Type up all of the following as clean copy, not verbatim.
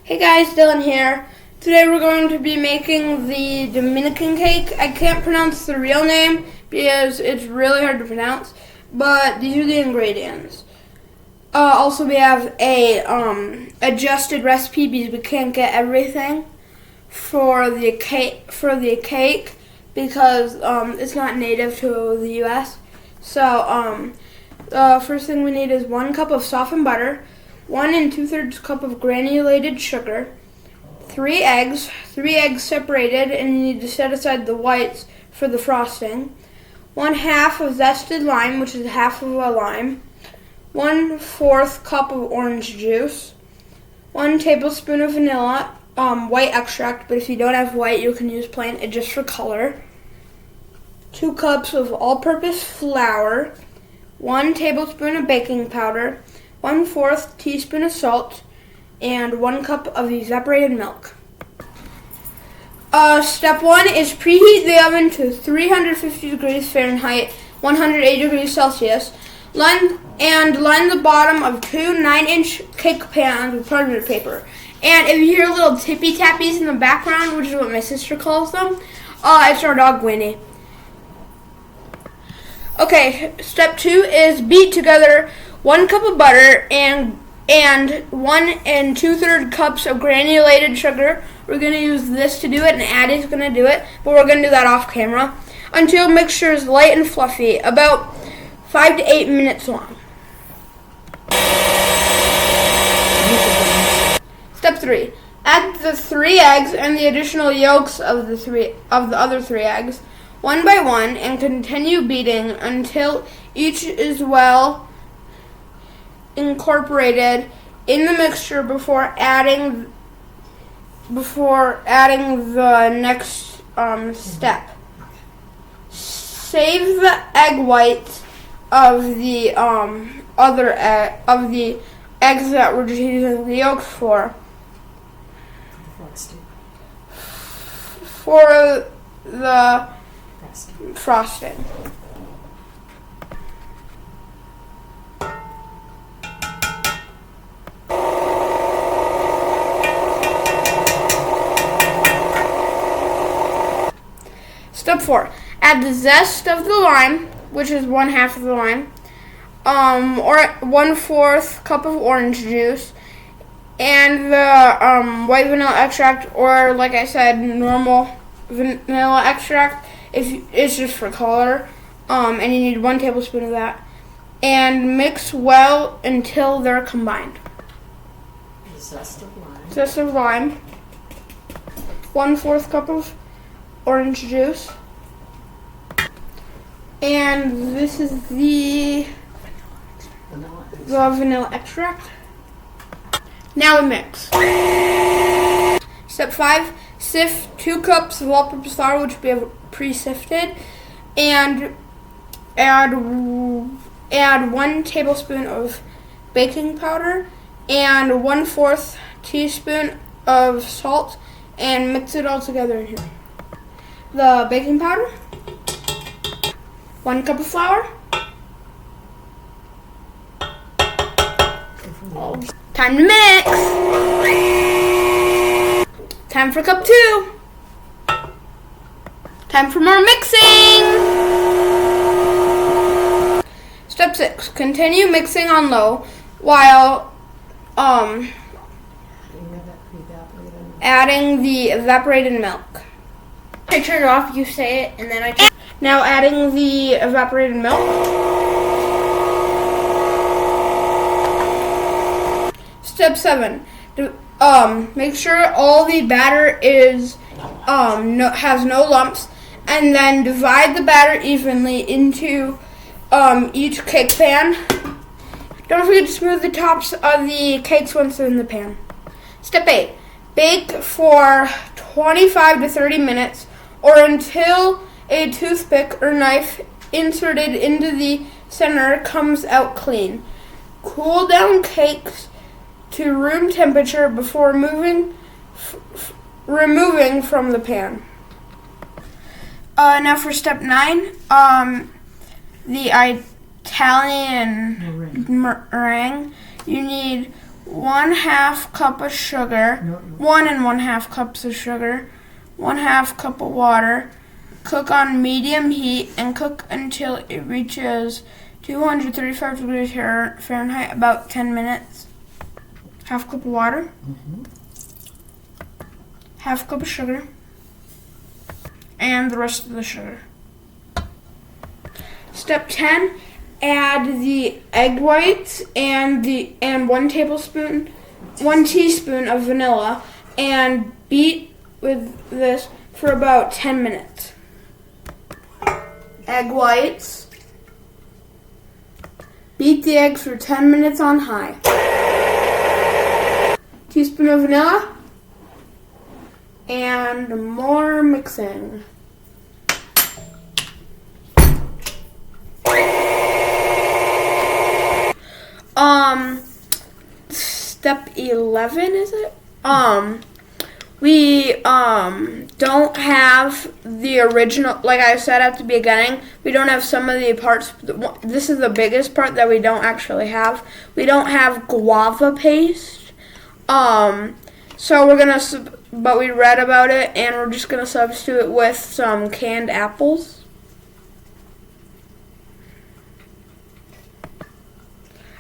Hey guys, Dylan here. Today we're going to be making the Dominican cake. I can't pronounce the real name because it's really hard to pronounce, but these are the ingredients. Also, we have a adjusted recipe because we can't get everything for the cake because it's not native to the U.S. So first thing we need is 1 cup of softened butter, 1 2/3 cup of granulated sugar, 3 eggs separated, and you need to set aside the whites for the frosting, 1/2 of zested lime, which is half of a lime, 1/4 cup of orange juice, 1 tablespoon of vanilla, white extract, but if you don't have white, you can use plain, it's just for color, 2 cups of all-purpose flour, 1 tablespoon of baking powder, 1/4 teaspoon of salt, and 1 cup of evaporated milk. Step 1 is preheat the oven to 350 degrees Fahrenheit, 180 degrees Celsius. Line the bottom of 2 9-inch cake pans with parchment paper. And if you hear little tippy tappies in the background, which is what my sister calls them, it's our dog Winnie. Okay, step 2 is beat together 1 cup of butter and 1 2/3 cups of granulated sugar. We're going to use this to do it, and Addie's going to do it, but we're going to do that off camera, until mixture is light and fluffy, about 5 to 8 minutes long. Step 3. Add the 3 eggs and the additional yolks of the other 3 eggs, one by one, and continue beating until each is well incorporated in the mixture before adding the next step. Save the egg whites of the eggs that we're just using the yolks for the frosting. Step 4. Add the zest of the lime, which is 1/2 of the lime, or 1/4 cup of orange juice, and the white vanilla extract, or like I said, normal vanilla extract. It's just for color, and you need 1 tablespoon of that, and mix well until they're combined. Zest of lime, 1/4 cup of orange juice, and this is the vanilla extract. Now we mix. Step 5, sift 2 cups of all-purpose flour, which we have pre-sifted, and add 1 tablespoon of baking powder and 1/4 teaspoon of salt, and mix it all together in here. The baking powder, 1 cup of flour, time to mix. Time for cup 2. Time for more mixing. Step 6, continue mixing on low while adding the evaporated milk. I turn it off, you say it, and then I turn. Now adding the evaporated milk. Step 7. Make sure all the batter is has no lumps, and then divide the batter evenly into each cake pan. Don't forget to smooth the tops of the cakes once they're in the pan. Step 8. Bake for 25 to 30 minutes or until a toothpick or knife inserted into the center comes out clean. Cool down cakes to room temperature before removing from the pan. Now for step 9, the Italian meringue. You need 1/2 cup of sugar, 1 1/2 cups of sugar, 1/2 cup of water. Cook on medium heat and cook until it reaches 235 degrees Fahrenheit, about 10 minutes. 1/2 cup of water, 1/2 cup of sugar, and the rest of the sugar. Step 10, add the egg whites and 1 teaspoon of vanilla, and beat with this for about 10 minutes. Egg whites. Beat the eggs for 10 minutes on high. Teaspoon of vanilla. And more mixing. Step 11, is it? We don't have the original, like I said at the beginning, we don't have some of the parts. This is the biggest part that we don't actually have. We don't have guava paste. So we're gonna, but we read about it, and we're just gonna substitute it with some canned apples.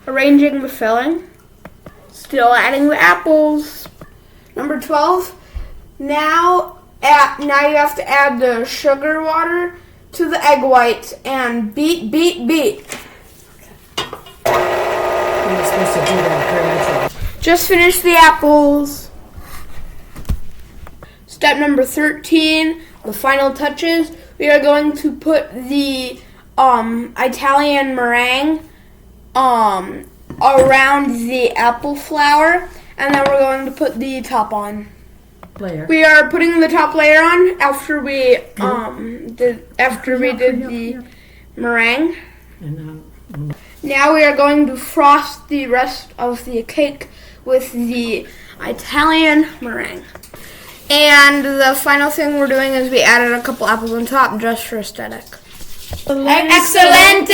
Arranging the filling. Still adding the apples. Number 12. Now you have to add the sugar water to the egg whites and beat. You're supposed to do that gradually. Just finish the apples. Step number 13, the final touches. We are going to put the Italian meringue around the apple flour, and then we're going to put the top on. Layer. We are putting the top layer on after we did the meringue. And, Now we are going to frost the rest of the cake with the Italian meringue. And the final thing we're doing is we added a couple apples on top just for aesthetic. Excelente!